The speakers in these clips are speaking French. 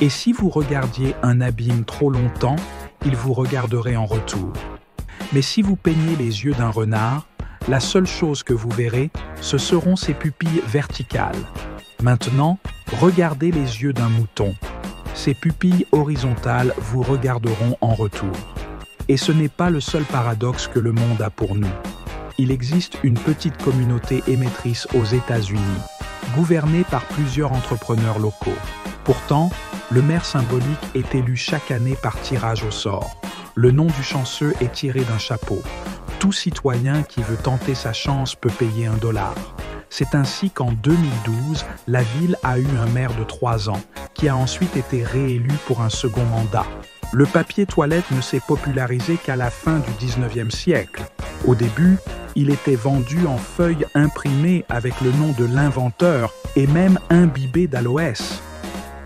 Et si vous regardiez un abîme trop longtemps, il vous regarderait en retour. Mais si vous peignez les yeux d'un renard, la seule chose que vous verrez, ce seront ses pupilles verticales. Maintenant, regardez les yeux d'un mouton. Ses pupilles horizontales vous regarderont en retour. Et ce n'est pas le seul paradoxe que le monde a pour nous. Il existe une petite communauté émettrice aux États-Unis, gouvernée par plusieurs entrepreneurs locaux. Pourtant, le maire symbolique est élu chaque année par tirage au sort. Le nom du chanceux est tiré d'un chapeau. Tout citoyen qui veut tenter sa chance peut payer $1. C'est ainsi qu'en 2012, la ville a eu un maire de 3 ans, qui a ensuite été réélu pour un second mandat. Le papier toilette ne s'est popularisé qu'à la fin du 19e siècle. Au début, il était vendu en feuilles imprimées avec le nom de l'inventeur et même imbibé d'aloès.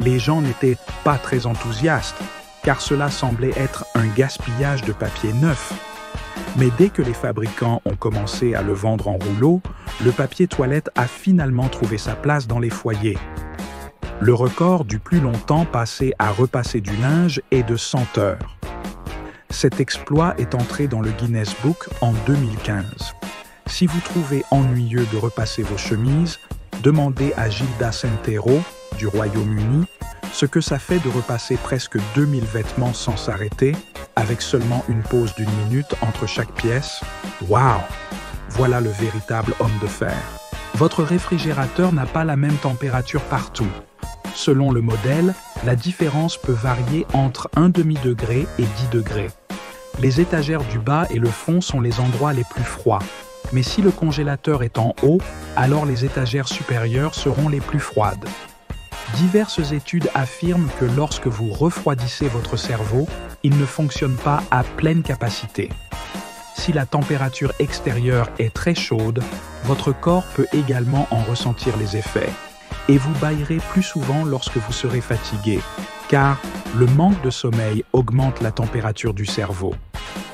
Les gens n'étaient pas très enthousiastes, car cela semblait être un gaspillage de papier neuf. Mais dès que les fabricants ont commencé à le vendre en rouleau, le papier toilette a finalement trouvé sa place dans les foyers. Le record du plus longtemps passé à repasser du linge est de 100 heures. Cet exploit est entré dans le Guinness Book en 2015. Si vous trouvez ennuyeux de repasser vos chemises, demandez à Gilda Sentero, du Royaume-Uni, ce que ça fait de repasser presque 2000 vêtements sans s'arrêter, avec seulement une pause d'1 minute entre chaque pièce. Waouh! Voilà le véritable homme de fer. Votre réfrigérateur n'a pas la même température partout. Selon le modèle, la différence peut varier entre 1/2 degré et 10 degrés. Les étagères du bas et le fond sont les endroits les plus froids. Mais si le congélateur est en haut, alors les étagères supérieures seront les plus froides. Diverses études affirment que lorsque vous refroidissez votre cerveau, il ne fonctionne pas à pleine capacité. Si la température extérieure est très chaude, votre corps peut également en ressentir les effets. Et vous bâillerez plus souvent lorsque vous serez fatigué, car le manque de sommeil augmente la température du cerveau.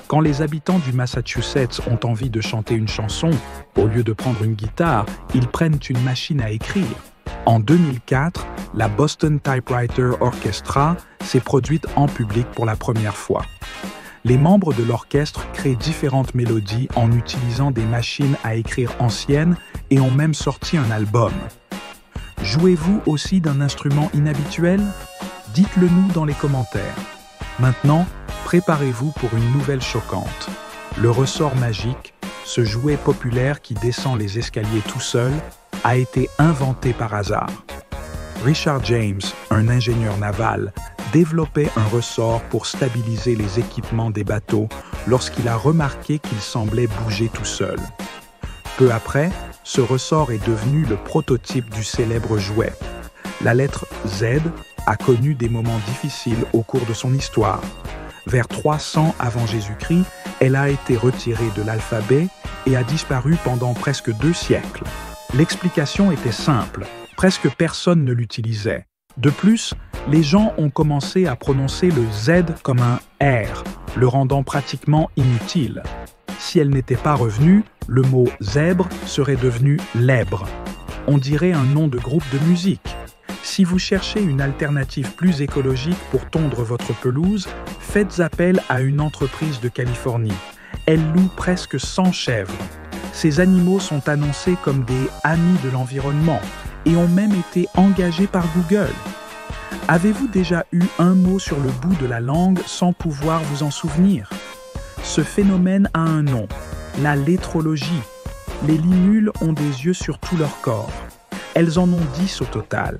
Quand les habitants du Massachusetts ont envie de chanter une chanson, au lieu de prendre une guitare, ils prennent une machine à écrire. En 2004, la Boston Typewriter Orchestra s'est produite en public pour la première fois. Les membres de l'orchestre créent différentes mélodies en utilisant des machines à écrire anciennes et ont même sorti un album. Jouez-vous aussi d'un instrument inhabituel? Dites-le nous dans les commentaires. Maintenant, préparez-vous pour une nouvelle choquante. Le ressort magique, ce jouet populaire qui descend les escaliers tout seul, a été inventé par hasard. Richard James, un ingénieur naval, développait un ressort pour stabiliser les équipements des bateaux lorsqu'il a remarqué qu'il semblait bouger tout seul. Peu après, ce ressort est devenu le prototype du célèbre jouet. La lettre Z a connu des moments difficiles au cours de son histoire. Vers 300 avant Jésus-Christ, elle a été retirée de l'alphabet et a disparu pendant presque 2 siècles. L'explication était simple, presque personne ne l'utilisait. De plus, les gens ont commencé à prononcer le Z comme un R, le rendant pratiquement inutile. Si elle n'était pas revenue, le mot zèbre serait devenu lèbre. On dirait un nom de groupe de musique. Si vous cherchez une alternative plus écologique pour tondre votre pelouse, faites appel à une entreprise de Californie. Elle loue presque 100 chèvres. Ces animaux sont annoncés comme des amis de l'environnement et ont même été engagés par Google. Avez-vous déjà eu un mot sur le bout de la langue sans pouvoir vous en souvenir? Ce phénomène a un nom, la létrologie. Les limules ont des yeux sur tout leur corps. Elles en ont 10 au total.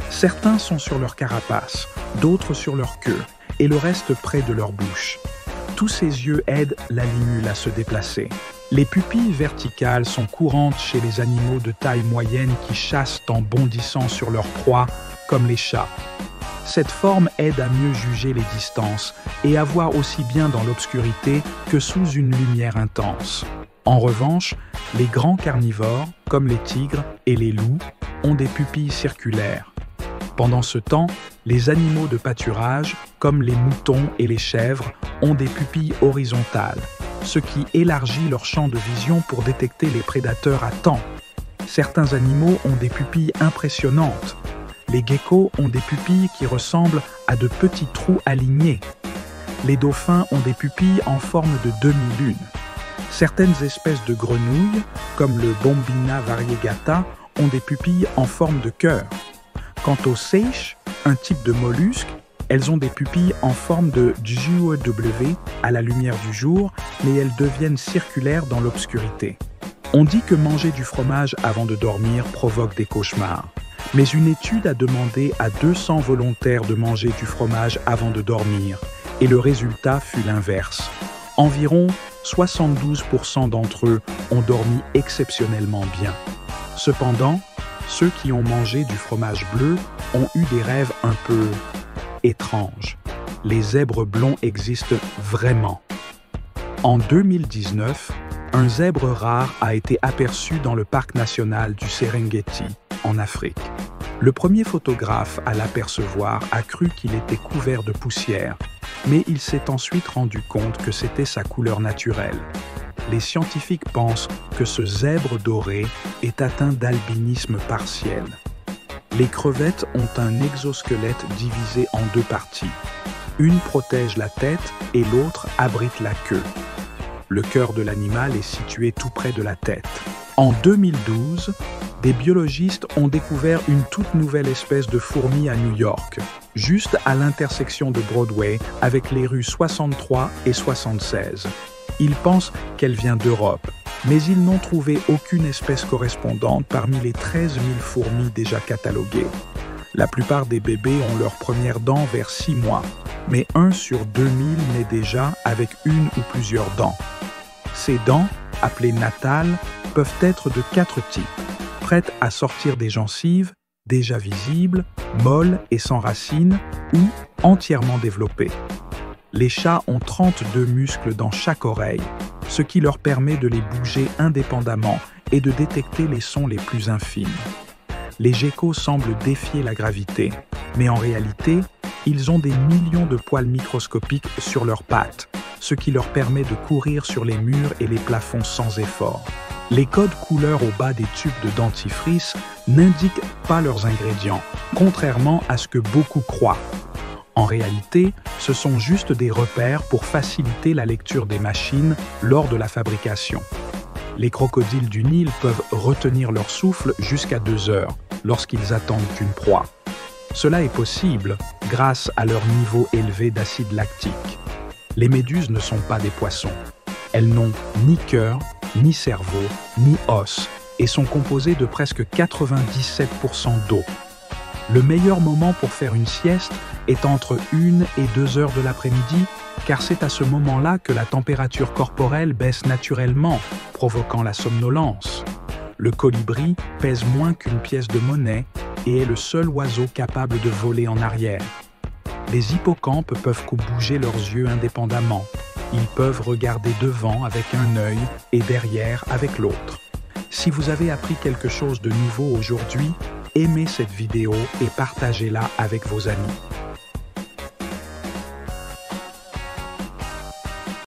Certains sont sur leur carapace, d'autres sur leur queue, et le reste près de leur bouche. Tous ces yeux aident la limule à se déplacer. Les pupilles verticales sont courantes chez les animaux de taille moyenne qui chassent en bondissant sur leur proie, comme les chats. Cette forme aide à mieux juger les distances et à voir aussi bien dans l'obscurité que sous une lumière intense. En revanche, les grands carnivores, comme les tigres et les loups, ont des pupilles circulaires. Pendant ce temps, les animaux de pâturage, comme les moutons et les chèvres, ont des pupilles horizontales, ce qui élargit leur champ de vision pour détecter les prédateurs à temps. Certains animaux ont des pupilles impressionnantes. Les geckos ont des pupilles qui ressemblent à de petits trous alignés. Les dauphins ont des pupilles en forme de demi-lune. Certaines espèces de grenouilles, comme le Bombina variegata, ont des pupilles en forme de cœur. Quant aux seiches, un type de mollusque, elles ont des pupilles en forme de W à la lumière du jour, mais elles deviennent circulaires dans l'obscurité. On dit que manger du fromage avant de dormir provoque des cauchemars. Mais une étude a demandé à 200 volontaires de manger du fromage avant de dormir, et le résultat fut l'inverse. Environ 72% d'entre eux ont dormi exceptionnellement bien. Cependant, ceux qui ont mangé du fromage bleu ont eu des rêves un peu étranges. Les zèbres blonds existent vraiment. En 2019, un zèbre rare a été aperçu dans le parc national du Serengeti, en Afrique. Le premier photographe à l'apercevoir a cru qu'il était couvert de poussière, mais il s'est ensuite rendu compte que c'était sa couleur naturelle. Les scientifiques pensent que ce zèbre doré est atteint d'albinisme partiel. Les crevettes ont un exosquelette divisé en deux parties. Une protège la tête et l'autre abrite la queue. Le cœur de l'animal est situé tout près de la tête. En 2012, des biologistes ont découvert une toute nouvelle espèce de fourmi à New York, juste à l'intersection de Broadway avec les rues 63 et 76. Ils pensent qu'elle vient d'Europe, mais ils n'ont trouvé aucune espèce correspondante parmi les 13 000 fourmis déjà cataloguées. La plupart des bébés ont leurs premières dents vers 6 mois, mais 1 sur 2000 naît déjà avec une ou plusieurs dents. Ces dents, appelées natales, peuvent être de 4 types, prêtes à sortir des gencives, déjà visibles, molles et sans racines, ou entièrement développées. Les chats ont 32 muscles dans chaque oreille, ce qui leur permet de les bouger indépendamment et de détecter les sons les plus infimes. Les geckos semblent défier la gravité, mais en réalité, ils ont des millions de poils microscopiques sur leurs pattes, ce qui leur permet de courir sur les murs et les plafonds sans effort. Les codes couleurs au bas des tubes de dentifrice n'indiquent pas leurs ingrédients, contrairement à ce que beaucoup croient. En réalité, ce sont juste des repères pour faciliter la lecture des machines lors de la fabrication. Les crocodiles du Nil peuvent retenir leur souffle jusqu'à 2 heures lorsqu'ils attendent une proie. Cela est possible grâce à leur niveau élevé d'acide lactique. Les méduses ne sont pas des poissons. Elles n'ont ni cœur, ni cerveau, ni os et sont composées de presque 97% d'eau. Le meilleur moment pour faire une sieste est entre 1 et 2 heures de l'après-midi, car c'est à ce moment-là que la température corporelle baisse naturellement, provoquant la somnolence. Le colibri pèse moins qu'une pièce de monnaie et est le seul oiseau capable de voler en arrière. Les hippocampes peuvent bouger leurs yeux indépendamment. Ils peuvent regarder devant avec un œil et derrière avec l'autre. Si vous avez appris quelque chose de nouveau aujourd'hui, aimez cette vidéo et partagez-la avec vos amis.